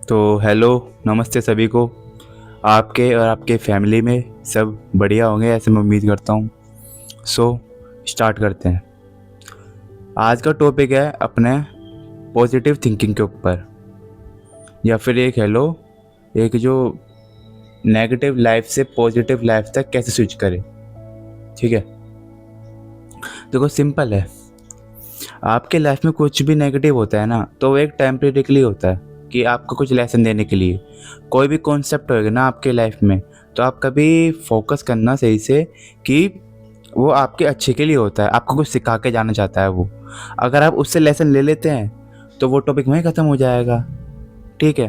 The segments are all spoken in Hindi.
तो हेलो, नमस्ते सभी को। आपके और आपके फैमिली में सब बढ़िया होंगे ऐसे मैं उम्मीद करता हूँ। सो स्टार्ट करते हैं। आज का टॉपिक है अपने पॉजिटिव थिंकिंग के ऊपर, या फिर एक हेलो, एक जो नेगेटिव लाइफ से पॉजिटिव लाइफ तक कैसे स्विच करें। ठीक है, देखो सिंपल है। आपके लाइफ में कुछ भी नेगेटिव होता है ना, तो वो एक टेम्परेरीली होता है कि आपको कुछ लेसन देने के लिए। कोई भी कॉन्सेप्ट होगा ना आपके लाइफ में, तो आप कभी फोकस करना सही से कि वो आपके अच्छे के लिए होता है, आपको कुछ सिखा के जाना चाहता है वो। अगर आप उससे लेसन ले लेते हैं तो वो टॉपिक वहीं ख़त्म हो जाएगा। ठीक है,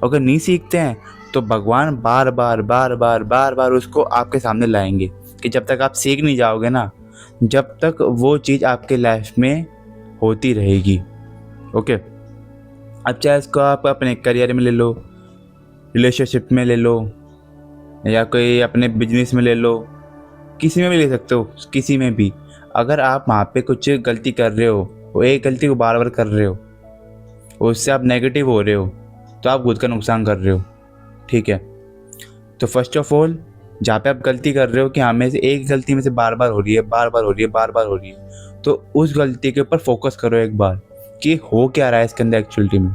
अगर नहीं सीखते हैं तो भगवान बार बार बार बार बार बार उसको आपके सामने लाएंगे कि जब तक आप सीख नहीं जाओगे ना, जब तक वो चीज़ आपके लाइफ में होती रहेगी। ओके, अब चाहे इसको आप अपने करियर में ले लो, रिलेशनशिप में ले लो, या कोई अपने बिजनेस में ले लो, किसी में भी ले सकते हो। किसी में भी अगर आप वहाँ पे कुछ गलती कर रहे हो, वो एक गलती को बार बार कर रहे हो, उससे आप नेगेटिव हो रहे हो, तो आप खुद का नुकसान कर रहे हो। ठीक है, तो फर्स्ट ऑफ ऑल जहाँ पे आप गलती कर रहे हो कि हाँ में से एक गलती में से बार बार हो रही है, बार बार हो रही है, बार बार हो रही है, तो उस गलती के ऊपर फोकस करो एक बार कि हो क्या रहा है इसके अंदर एक्चुअलिटी में।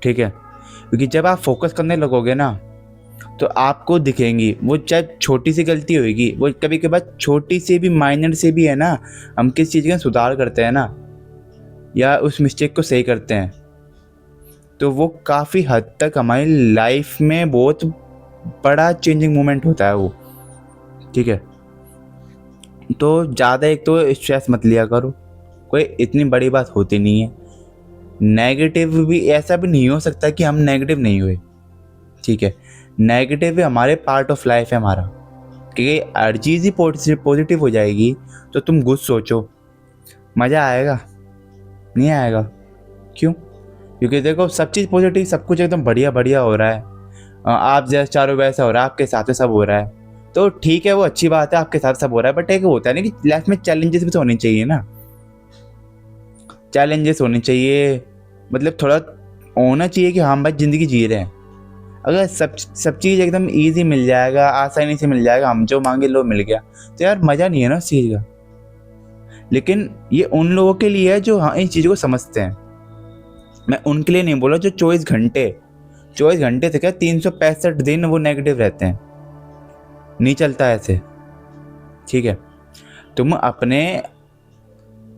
ठीक है, क्योंकि जब आप फोकस करने लगोगे ना, तो आपको दिखेंगी वो चाहे छोटी सी गलती होगी, वो कभी कभार छोटी सी भी, माइनर से भी है ना, हम किस चीज़ का सुधार करते हैं ना, या उस मिस्टेक को सही करते हैं, तो वो काफ़ी हद तक हमारी लाइफ में बहुत बड़ा चेंजिंग मोमेंट होता है वो। ठीक है, तो ज़्यादा एक तो स्ट्रेस मत लिया करो, कोई इतनी बड़ी बात होती नहीं है। नेगेटिव भी ऐसा भी नहीं हो सकता कि हम नेगेटिव नहीं हुए। ठीक है, नेगेटिव भी हमारे पार्ट ऑफ लाइफ है हमारा, क्योंकि हर चीज़ ही पॉजिटिव हो जाएगी। तो तुम कुछ सोचो, मज़ा आएगा? नहीं आएगा। क्यों? क्योंकि देखो सब चीज़ पॉजिटिव, सब कुछ एकदम बढ़िया बढ़िया हो रहा है, आप जैसे चारों वैसा हो रहा है, आपके साथ में सब हो रहा है, तो ठीक है, वो अच्छी बात है, आपके साथ सब हो रहा है। बट एक होता है ना कि लाइफ में चैलेंजेस भी तो होने चाहिए ना, चैलेंजेस होने चाहिए, मतलब थोड़ा होना चाहिए कि हाँ भाई ज़िंदगी जी रहे हैं। अगर सब चीज़ एकदम ईजी मिल जाएगा, आसानी से मिल जाएगा, हम जो मांगे लो मिल गया, तो यार मज़ा नहीं है ना उस चीज़ का। लेकिन ये उन लोगों के लिए है जो हाँ इन चीज़ों को समझते हैं। मैं उनके लिए नहीं बोला जो 24 घंटे से क्या 365 दिन वो नेगेटिव रहते हैं। नहीं चलता ऐसे। ठीक है, तुम अपने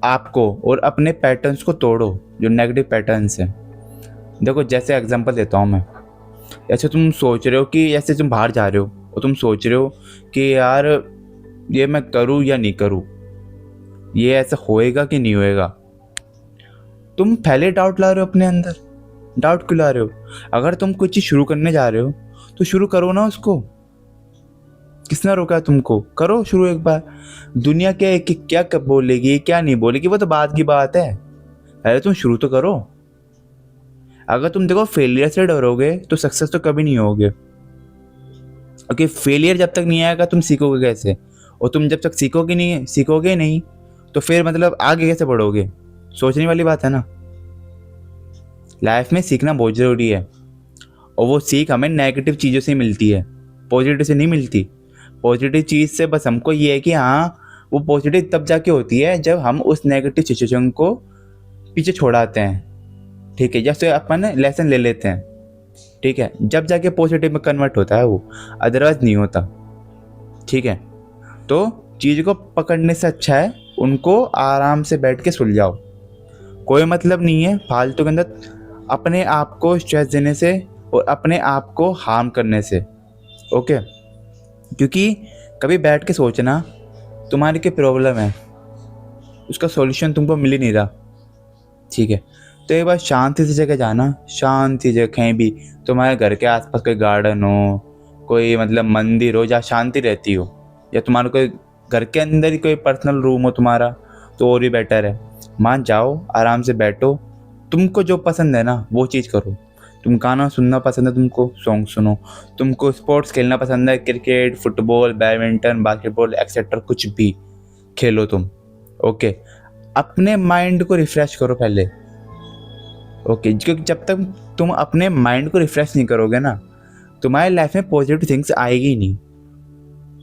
आप को और अपने पैटर्न्स को तोड़ो, जो नेगेटिव पैटर्न्स हैं। देखो जैसे एग्जांपल देता हूँ मैं, ऐसे तुम सोच रहे हो कि जैसे तुम बाहर जा रहे हो और तुम सोच रहे हो कि यार ये मैं करूँ या नहीं करूँ, ये ऐसा होएगा कि नहीं होएगा। तुम पहले डाउट ला रहे हो अपने अंदर। डाउट क्यों ला रहे हो? अगर तुम कुछ चीज़ शुरू करने जा रहे हो तो शुरू करो ना उसको। किसने रोका है तुमको? करो शुरू एक बार। दुनिया क्या है कि क्या कब बोलेगी क्या नहीं बोलेगी, वो तो बाद की बात है, पहले तुम शुरू तो करो। अगर तुम देखो फेलियर से डरोगे तो सक्सेस तो कभी नहीं होगे, क्योंकि फेलियर जब तक नहीं आएगा तुम सीखोगे कैसे? और तुम जब तक सीखोगे नहीं तो फिर मतलब आगे कैसे बढ़ोगे? सोचने वाली बात है ना। लाइफ में सीखना बहुत ज़रूरी है, और वो सीख हमें नेगेटिव चीज़ों से मिलती है, पॉजिटिव से नहीं मिलती। पॉजिटिव चीज़ से बस हमको ये है कि हाँ वो पॉजिटिव तब जाके होती है जब हम उस नेगेटिव सिचुएशन को पीछे छोड़ाते हैं। ठीक है, जैसे अपन लेसन ले लेते हैं, ठीक है, जब जाके पॉजिटिव में कन्वर्ट होता है वो, अदरवाइज नहीं होता। ठीक है, तो चीज़ को पकड़ने से अच्छा है उनको आराम से बैठ के सुलझाओ। कोई मतलब नहीं है फालतू के अंदर अपने आप को स्ट्रेस देने से और अपने आप को हार्म करने से। ओके, क्योंकि कभी बैठ के सोचना तुम्हारी क्या प्रॉब्लम है, उसका सॉल्यूशन तुमको मिल ही नहीं रहा। ठीक है, तो एक बार शांति से जगह जाना, शांति जगह कहीं भी, तुम्हारे घर के आसपास कोई गार्डन हो, कोई मतलब मंदिर हो जहाँ शांति रहती हो, या तुम्हारा कोई घर के अंदर ही कोई पर्सनल रूम हो तुम्हारा, तो और भी बेटर है। मान जाओ, आराम से बैठो, तुमको जो पसंद है ना वो चीज़ करो। तुम गाना सुनना पसंद है तुमको, सॉन्ग सुनो। तुमको स्पोर्ट्स खेलना पसंद है, cricket, football, badminton, basketball etcetera कुछ भी खेलो तुम। ओके, अपने माइंड को रिफ्रेश करो पहले। ओके, क्योंकि जब तक तुम अपने माइंड को रिफ्रेश नहीं करोगे ना, तुम्हारी लाइफ में पॉजिटिव थिंग्स आएगी नहीं।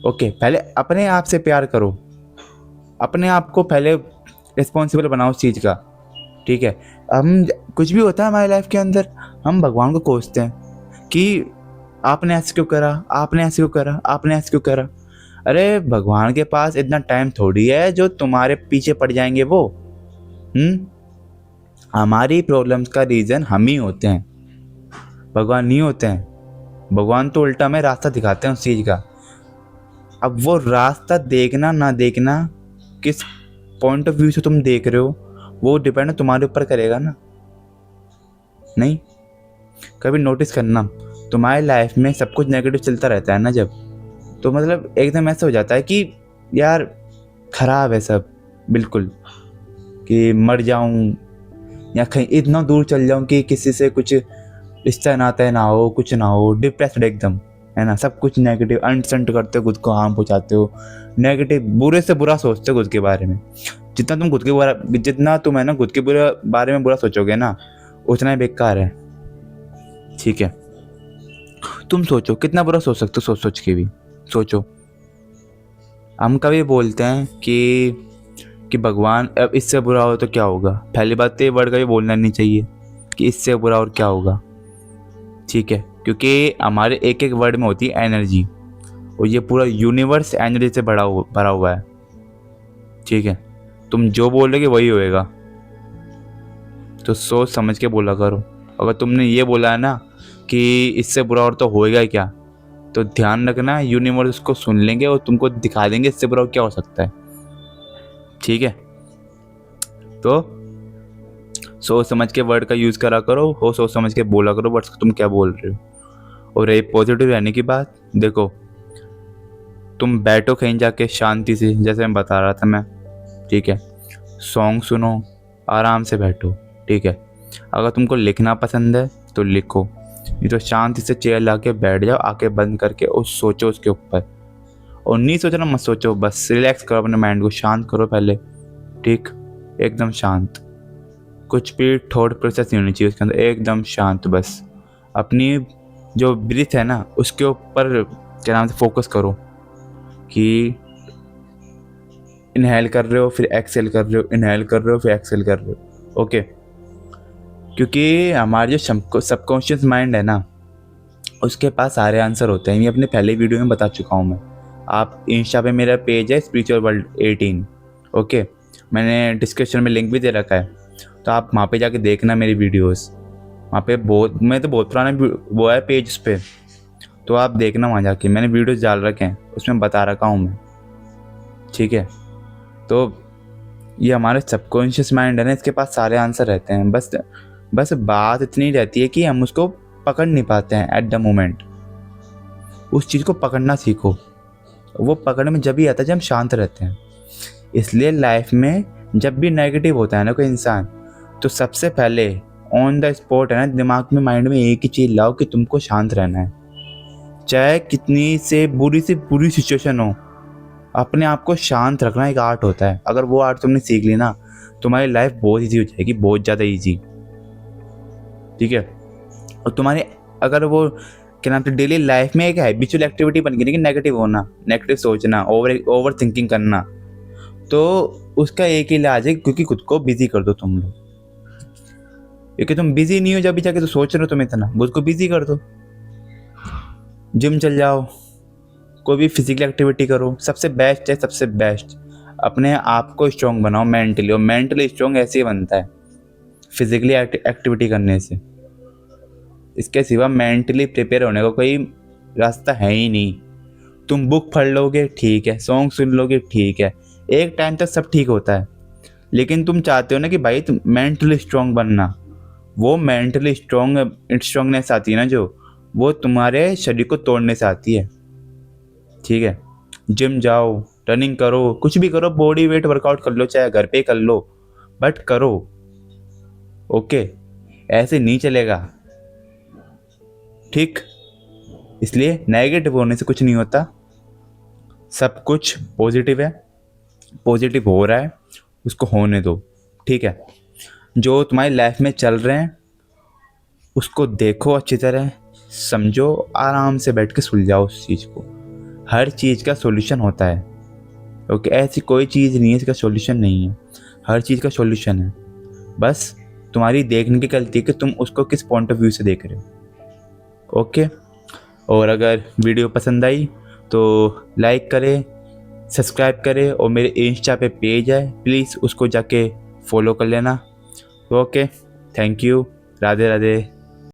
ओके, पहले अपने आप से प्यार करो, अपने आप को पहले रिस्पॉन्सिबल बनाओ उस चीज़ का। ठीक है, हम कुछ भी होता है हमारी लाइफ के अंदर, हम भगवान को कोसते हैं कि आपने ऐसे क्यों करा, आपने ऐसे क्यों करा, आपने ऐसे क्यों करा। अरे भगवान के पास इतना टाइम थोड़ी है जो तुम्हारे पीछे पड़ जाएंगे वो। हमारी प्रॉब्लम्स का रीज़न हम ही होते हैं, भगवान नहीं होते हैं। भगवान तो उल्टा में रास्ता दिखाते हैं उस चीज़ का। अब वो रास्ता देखना ना देखना, किस पॉइंट ऑफ व्यू से तुम देख रहे हो, वो डिपेंड तुम्हारे ऊपर करेगा ना। नहीं, कभी नोटिस करना, तुम्हारी लाइफ में सब कुछ नेगेटिव चलता रहता है ना जब, तो मतलब एकदम ऐसा हो जाता है कि यार खराब है सब बिल्कुल, कि मर जाऊं या कहीं इतना दूर चल जाऊं कि किसी से कुछ रिश्ता नाता ना हो, कुछ ना हो, डिप्रेस्ड एकदम, है ना। सब कुछ नेगेटिव, अनसंट करते हो, खुद को हार्म पहुंचाते हो, नेगेटिव बुरे से बुरा सोचते हो खुद के बारे में। जितना तुम है ना खुद के बुरे बारे में बुरा सोचोगे ना, उतना ही बेकार है। ठीक है, तुम सोचो कितना बुरा सोच सकते हो, सोच के भी सोचो। हम कभी बोलते हैं कि भगवान अब इससे बुरा हो तो क्या होगा। पहली बात तो ये वर्ड कभी बोलना नहीं चाहिए कि इससे बुरा और क्या होगा। ठीक है, क्योंकि हमारे एक एक वर्ड में होती है एनर्जी, और ये पूरा यूनिवर्स एनर्जी से भरा हुआ है। ठीक है, तुम जो बोलोगे वही होएगा, तो सोच समझ के बोला करो। अगर तुमने ये बोला है ना कि इससे बुरा और तो होएगा ही क्या, तो ध्यान रखना यूनिवर्स उसको सुन लेंगे और तुमको दिखा देंगे इससे बुरा क्या हो सकता है। ठीक है, तो सोच समझ के वर्ड का यूज़ करा करो, हो सोच समझ के बोला करो वर्ड्स को तुम क्या बोल रहे हो। और ये पॉजिटिव रहने की बात, देखो तुम बैठो कहीं जाके शांति से, जैसे मैं बता रहा था मैं, ठीक है, सॉन्ग सुनो, आराम से बैठो। ठीक है, अगर तुमको लिखना पसंद है तो लिखो, नहीं तो शांति से चेयर ला के बैठ जाओ, आंखें बंद करके, और सोचो उसके ऊपर। और नहीं सोचना मत सोचो, बस रिलैक्स करो अपने माइंड को, शांत करो पहले। ठीक, एकदम शांत, कुछ भी थॉट प्रोसेस नहीं होनी चाहिए उसके अंदर, एकदम शांत। बस अपनी जो ब्रीथ है ना उसके ऊपर क्या नाम से फोकस करो, कि इनहेल कर रहे हो फिर एक्सेल कर रहे हो, इनहेल कर रहे हो फिर एक्सेल कर रहे हो। ओके, क्योंकि हमारे जो सबकॉन्शियस माइंड है ना, उसके पास सारे आंसर होते हैं। ये अपने पहले वीडियो में बता चुका हूँ मैं। आप इंस्टा पे मेरा पेज है स्पिरिचुअल वर्ल्ड 18, ओके, मैंने डिस्क्रिप्शन में लिंक भी दे रखा है, तो आप वहाँ पे जाके देखना मेरी वीडियोस। वहाँ पे बहुत पुराना वो है पेज उस पर, तो आप देखना वहाँ जाके, मैंने वीडियोस डाल रखे हैं उसमें बता रखा हूँ मैं। ठीक है, तो ये हमारे सबकॉन्शियस माइंड है ना, इसके पास सारे आंसर रहते हैं। बस बात इतनी रहती है कि हम उसको पकड़ नहीं पाते हैं एट द मोमेंट। उस चीज़ को पकड़ना सीखो, वो पकड़ में जब भी आता है जब हम शांत रहते हैं। इसलिए लाइफ में जब भी नेगेटिव होता है ना कोई इंसान, तो सबसे पहले ऑन द स्पॉट है ना, दिमाग में माइंड में एक ही चीज़ लाओ कि तुमको शांत रहना है। चाहे कितनी से बुरी सिचुएशन हो, अपने आप को शांत रखना एक आर्ट होता है। अगर वो आर्ट तुमने सीख ली ना, तुम्हारी लाइफ बहुत ईजी हो जाएगी, बहुत ज़्यादा ईजी। ठीक है, और तुम्हारे अगर वो क्या नाम से डेली लाइफ में एक हैबिचुअल एक्टिविटी बन गई कि नेगेटिव होना, नेगेटिव सोचना, ओवर थिंकिंग करना, तो उसका एक ही इलाज है, क्योंकि खुद को बिजी कर दो तुम लोग। क्योंकि तुम बिजी नहीं हो जब भी जाके तो सोच रहे हो तुम इतना, खुद को बिजी कर दो। जिम चल जाओ, कोई भी फिजिकल एक्टिविटी करो, सबसे बेस्ट है, सबसे बेस्ट। अपने आप को स्ट्रॉन्ग बनाओ मेंटली, और मेंटली स्ट्रॉन्ग ऐसे ही बनता है फिजिकली एक्टिविटी करने से। इसके सिवा मेंटली प्रिपेयर होने का कोई रास्ता है ही नहीं। तुम बुक पढ़ लोगे ठीक है, सॉन्ग सुन लोगे ठीक है, एक टाइम तक सब ठीक होता है, लेकिन तुम चाहते हो ना कि भाई तुम मेंटली स्ट्रॉन्ग बनना। वो मेंटली स्ट्रॉन्गनेस आती है ना जो, वो तुम्हारे शरीर को तोड़ने से आती है। ठीक है, जिम जाओ, रनिंग करो, कुछ भी करो, बॉडी वेट वर्कआउट कर लो, चाहे घर पे कर लो, बट करो। ओके, ऐसे नहीं चलेगा। ठीक, इसलिए नेगेटिव होने से कुछ नहीं होता, सब कुछ पॉजिटिव है, पॉजिटिव हो रहा है, उसको होने दो। ठीक है, जो तुम्हारी लाइफ में चल रहे हैं उसको देखो अच्छी तरह, समझो, आराम से बैठ के सुलझाओ उस चीज़ को। हर चीज़ का सॉल्यूशन होता है। ओके, ऐसी कोई चीज़ नहीं है इसका सॉल्यूशन नहीं है, हर चीज़ का सॉल्यूशन है। बस तुम्हारी देखने की गलती है कि तुम उसको किस पॉइंट ऑफ व्यू से देख रहे हो। ओके, और अगर वीडियो पसंद आई तो लाइक करें, सब्सक्राइब करें, और मेरे इंस्टा पे पेज है, प्लीज़ उसको जाके फॉलो कर लेना। Okay, thank you, Radhe Radhe.